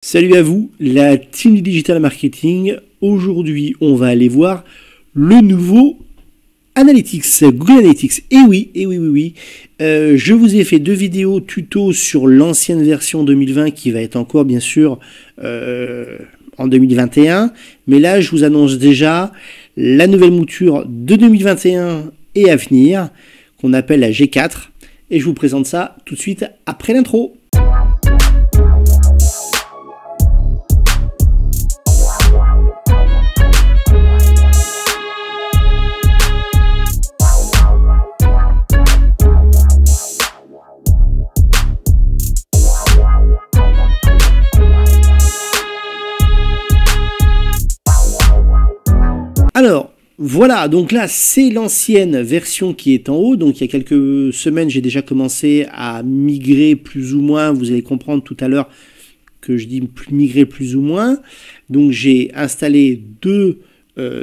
Salut à vous, la team du digital marketing. Aujourd'hui, on va aller voir le nouveau Analytics, Google Analytics. Et oui. Je vous ai fait 2 vidéos tuto sur l'ancienne version 2020 qui va être encore bien sûr en 2021. Mais là, je vous annonce déjà la nouvelle mouture de 2021 et à venir qu'on appelle la G4. Et je vous présente ça tout de suite après l'intro. Alors, voilà, donc là, c'est l'ancienne version qui est en haut. Donc, il y a quelques semaines, j'ai déjà commencé à migrer plus ou moins. Vous allez comprendre tout à l'heure que je dis migrer plus ou moins. Donc, j'ai installé 2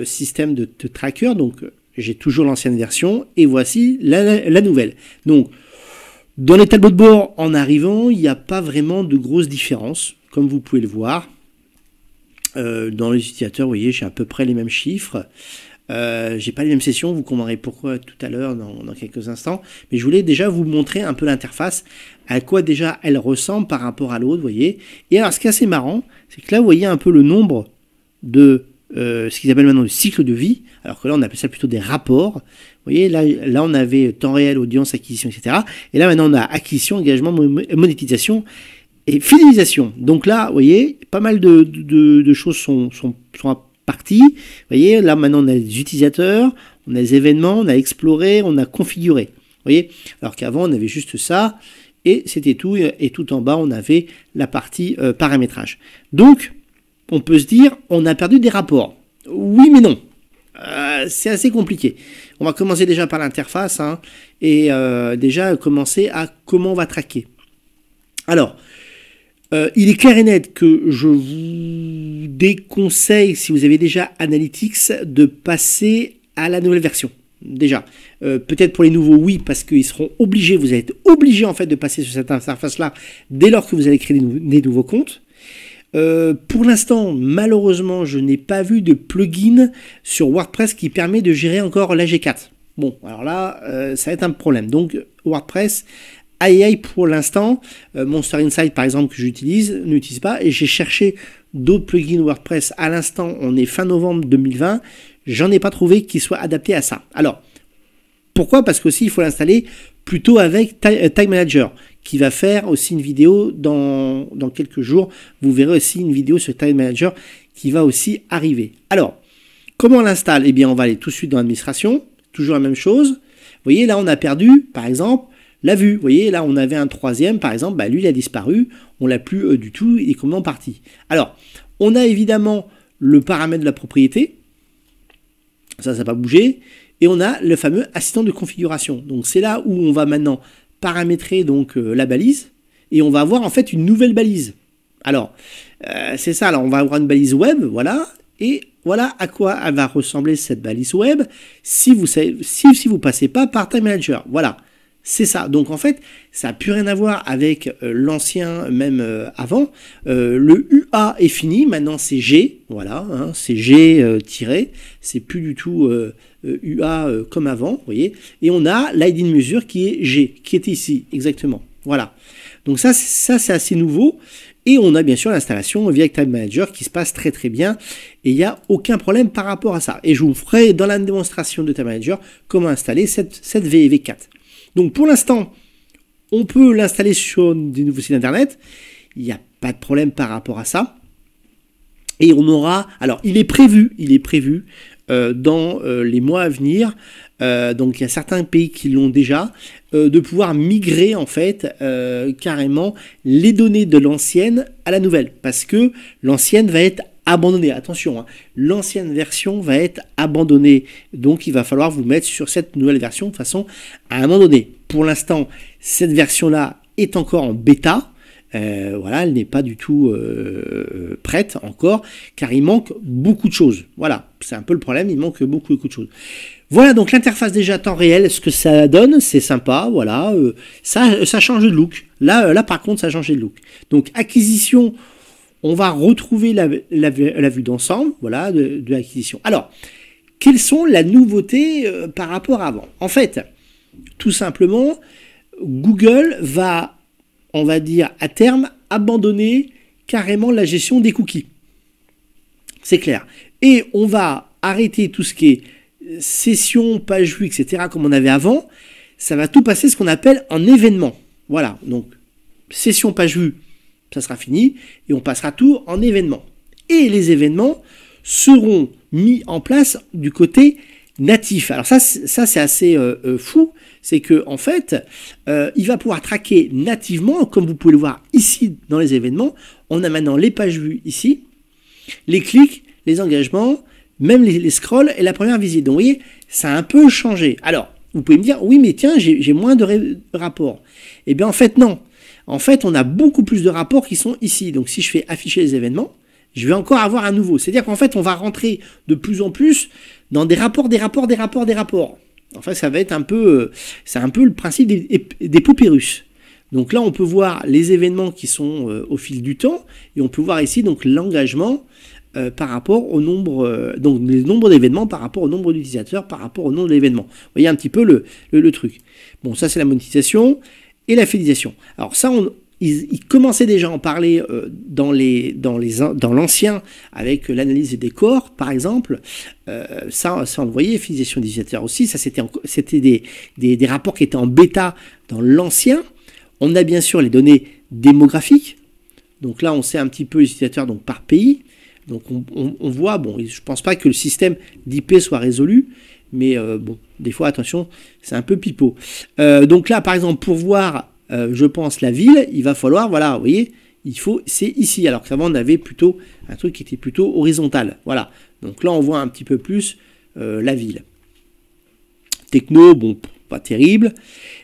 systèmes de tracker. Donc, j'ai toujours l'ancienne version et voici la nouvelle. Donc, dans les tableaux de bord, en arrivant, il n'y a pas vraiment de grosses différences, comme vous pouvez le voir. Dans les utilisateurs, vous voyez, j'ai à peu près les mêmes chiffres. J'ai pas les mêmes sessions, vous comprendrez pourquoi tout à l'heure dans quelques instants. Mais je voulais déjà vous montrer un peu l'interface, à quoi déjà elle ressemble par rapport à l'autre, vous voyez. Et alors, ce qui est assez marrant, c'est que là, vous voyez un peu le nombre de ce qu'ils appellent maintenant le cycle de vie, alors que là, on appelle ça plutôt des rapports. Vous voyez, là on avait temps réel, audience, acquisition, etc. Et là, maintenant, on a acquisition, engagement, monétisation et fidélisation. Donc là, vous voyez, pas mal de choses sont parties. Vous voyez, là maintenant on a les utilisateurs, on a les événements, on a exploré, on a configuré. Vous voyez, alors qu'avant on avait juste ça et c'était tout. Et tout en bas on avait la partie paramétrage. Donc on peut se dire on a perdu des rapports. Oui mais non. C'est assez compliqué. On va commencer déjà par l'interface et déjà commencer à comment on va traquer. Alors, il est clair et net que je vous déconseille, si vous avez déjà Analytics, de passer à la nouvelle version. Déjà, peut-être pour les nouveaux, oui, parce qu'ils seront obligés, vous allez être obligés en fait de passer sur cette interface-là dès lors que vous allez créer des nouveaux comptes. Pour l'instant, malheureusement, je n'ai pas vu de plugin sur WordPress qui permet de gérer encore la G4. Bon, alors là, ça va être un problème. Donc, WordPress... AI pour l'instant, Monster Insight par exemple que n'utilise pas, et j'ai cherché d'autres plugins WordPress à l'instant, on est fin novembre 2020, j'en ai pas trouvé qui soit adapté à ça. Alors, pourquoi? Parce qu'aussi il faut l'installer plutôt avec Tag Manager, qui va faire aussi une vidéo dans quelques jours, vous verrez aussi une vidéo sur Tag Manager qui va aussi arriver. Alors, comment on l'installe? Eh bien on va aller tout de suite dans l'administration, toujours la même chose, vous voyez là on a perdu par exemple la vue, vous voyez, là on avait un troisième, par exemple, lui il a disparu, on l'a plus du tout, il est complètement parti. Alors, on a évidemment le paramètre de la propriété, ça n'a pas bougé, et on a le fameux assistant de configuration. Donc c'est là où on va maintenant paramétrer donc la balise, et on va avoir en fait une nouvelle balise. Alors, c'est ça, alors on va avoir une balise web, voilà, et voilà à quoi elle va ressembler cette balise web si vous passez pas par Tag Manager, voilà. C'est ça. Donc en fait, ça n'a plus rien à voir avec l'ancien, même avant. Le UA est fini. Maintenant, c'est G. Voilà. C'est G tiré. C'est plus du tout UA comme avant. Vous voyez. Et on a l'ID de mesure qui est G, qui était ici. Exactement. Voilà. Donc ça c'est assez nouveau. Et on a bien sûr l'installation via Tag Manager qui se passe très très bien. Et il n'y a aucun problème par rapport à ça. Et je vous ferai dans la démonstration de Tag Manager comment installer cette VV4. Donc pour l'instant, on peut l'installer sur des nouveaux sites internet. Il n'y a pas de problème par rapport à ça. Et on aura, alors il est prévu dans les mois à venir. Donc il y a certains pays qui l'ont déjà, de pouvoir migrer en fait carrément les données de l'ancienne à la nouvelle. Parce que l'ancienne va être abandonné. Attention, l'ancienne version va être abandonnée. Donc, il va falloir vous mettre sur cette nouvelle version de façon à un moment donné. Pour l'instant, cette version-là est encore en bêta. Voilà, elle n'est pas du tout prête encore, car il manque beaucoup de choses. Voilà, c'est un peu le problème, il manque beaucoup de choses. Voilà, donc l'interface déjà temps réel, ce que ça donne, c'est sympa, voilà, ça change de look. Là, par contre, ça a changé de look. Donc, acquisition, on va retrouver la vue d'ensemble, voilà, de l'acquisition. Alors, quelles sont les nouveautés par rapport à avant? En fait, tout simplement, Google va, on va dire, à terme, abandonner carrément la gestion des cookies. C'est clair. Et on va arrêter tout ce qui est session, page vue, etc., comme on avait avant. Ça va tout passer ce qu'on appelle en événement. Voilà, donc session, page vue, ça sera fini, et on passera tout en événement. Et les événements seront mis en place du côté natif. Alors ça c'est assez fou, c'est que en fait, il va pouvoir traquer nativement, comme vous pouvez le voir ici dans les événements. On a maintenant les pages vues ici, les clics, les engagements, même les scrolls et la première visite. Donc vous voyez, ça a un peu changé. Alors, vous pouvez me dire, oui mais tiens, j'ai moins de rapports. Eh bien en fait non. En fait, on a beaucoup plus de rapports qui sont ici. Donc si je fais afficher les événements, je vais encore avoir un nouveau. C'est-à-dire qu'en fait, on va rentrer de plus en plus dans des rapports. Enfin, ça va être un peu, c'est un peu le principe des poupées russes. Donc là, on peut voir les événements qui sont au fil du temps, et on peut voir ici donc l'engagement par rapport au nombre, donc les nombres d'événements par rapport au nombre d'utilisateurs, par rapport au nombre d'événements. Vous voyez un petit peu le truc. Bon, ça c'est la monétisation et la fidélisation. Alors ça, ils commençaient déjà à en parler dans l'ancien avec l'analyse des décors, par exemple. Ça on le voyait, fidélisation des utilisateurs aussi. Ça, c'était des rapports qui étaient en bêta dans l'ancien. On a bien sûr les données démographiques. Donc là, on sait un petit peu les utilisateurs donc, par pays. Donc on voit, bon, je ne pense pas que le système d'IP soit résolu, mais bon, des fois, attention, c'est un peu pipeau. Donc là, par exemple, pour voir, je pense, la ville, il va falloir, voilà, vous voyez, c'est ici, alors qu'avant, on avait plutôt un truc qui était plutôt horizontal. Voilà, donc là, on voit un petit peu plus la ville. Techno, bon, pas terrible.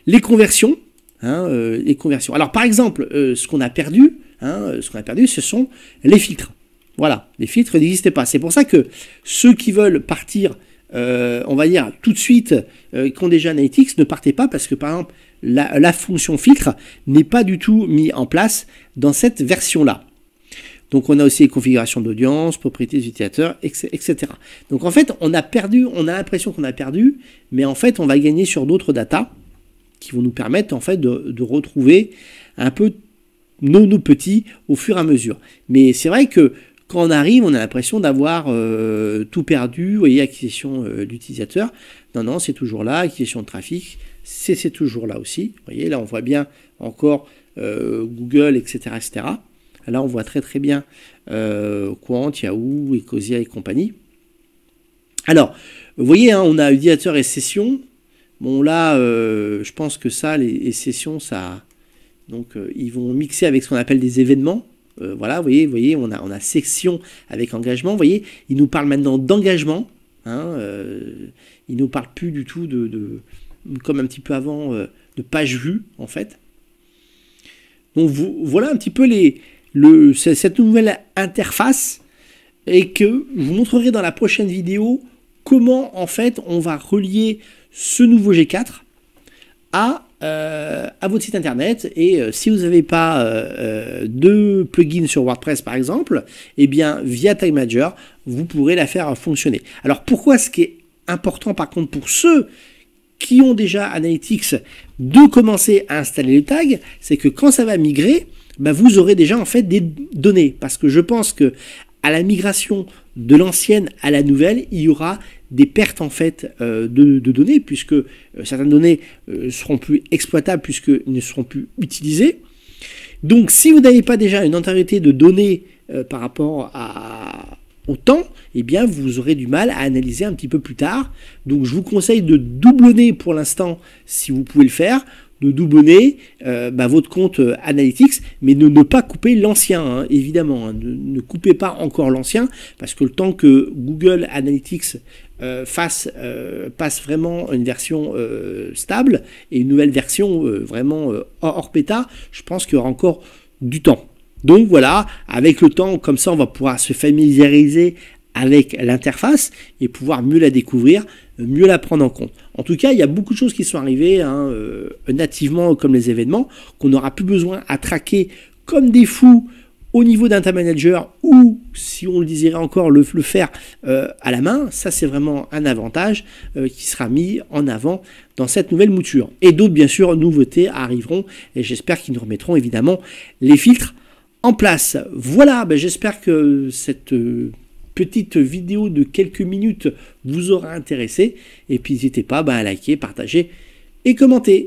Les conversions, les conversions. Alors, par exemple, ce qu'on a perdu, ce sont les filtres. Voilà, les filtres n'existaient pas. C'est pour ça que ceux qui veulent partir, on va dire tout de suite, qui ont déjà Analytics, ne partez pas parce que par exemple, la fonction filtre n'est pas du tout mise en place dans cette version-là. Donc on a aussi les configurations d'audience, propriétés des utilisateurs, etc. Donc en fait, on a l'impression qu'on a perdu, mais en fait, on va gagner sur d'autres datas qui vont nous permettre en fait de retrouver un peu nos petits au fur et à mesure. Mais c'est vrai que quand on arrive, on a l'impression d'avoir tout perdu. Vous voyez, acquisition d'utilisateurs. Non, c'est toujours là. Acquisition de trafic, c'est toujours là aussi. Vous voyez, là, on voit bien encore Google, etc., etc. Là, on voit très bien Quant, Yahoo, Ecosia et compagnie. Alors, vous voyez, on a utilisateur et session. Bon, là, je pense que ça, les sessions, ça... Donc, ils vont mixer avec ce qu'on appelle des événements. Voilà, vous voyez, on a section avec engagement. Vous voyez, il nous parle maintenant d'engagement. Il nous parle plus du tout comme un petit peu avant, de page vue, en fait. Donc, voilà un petit peu cette nouvelle interface et que je vous montrerai dans la prochaine vidéo comment, en fait, on va relier ce nouveau G4 à votre site internet. Et si vous n'avez pas de plugin sur WordPress par exemple, eh bien via Tag Manager vous pourrez la faire fonctionner. Alors pourquoi, ce qui est important par contre pour ceux qui ont déjà Analytics de commencer à installer le tag, c'est que quand ça va migrer, vous aurez déjà en fait des données, parce que je pense que à la migration de l'ancienne à la nouvelle, il y aura des pertes en fait de données, puisque certaines données seront plus exploitables puisqu'elles ne seront plus utilisées. Donc si vous n'avez pas déjà une entièreté de données par rapport au temps, eh bien vous aurez du mal à analyser un petit peu plus tard. Donc je vous conseille de doublonner pour l'instant si vous pouvez le faire, de doublonner votre compte Analytics, mais ne pas couper l'ancien, évidemment. Ne coupez pas encore l'ancien, parce que le temps que Google Analytics passe vraiment une version stable et une nouvelle version vraiment hors bêta, je pense qu'il y aura encore du temps. Donc voilà, avec le temps, comme ça, on va pouvoir se familiariser avec l'interface et pouvoir mieux la découvrir, mieux la prendre en compte. En tout cas, il y a beaucoup de choses qui sont arrivées nativement, comme les événements, qu'on n'aura plus besoin à traquer comme des fous au niveau Data Manager ou, si on le désirait encore, le faire à la main. Ça, c'est vraiment un avantage qui sera mis en avant dans cette nouvelle mouture. Et d'autres, bien sûr, nouveautés arriveront et j'espère qu'ils nous remettront évidemment les filtres en place. Voilà, j'espère que cette petite vidéo de quelques minutes vous aura intéressé. Et puis, n'hésitez pas à liker, partager et commenter.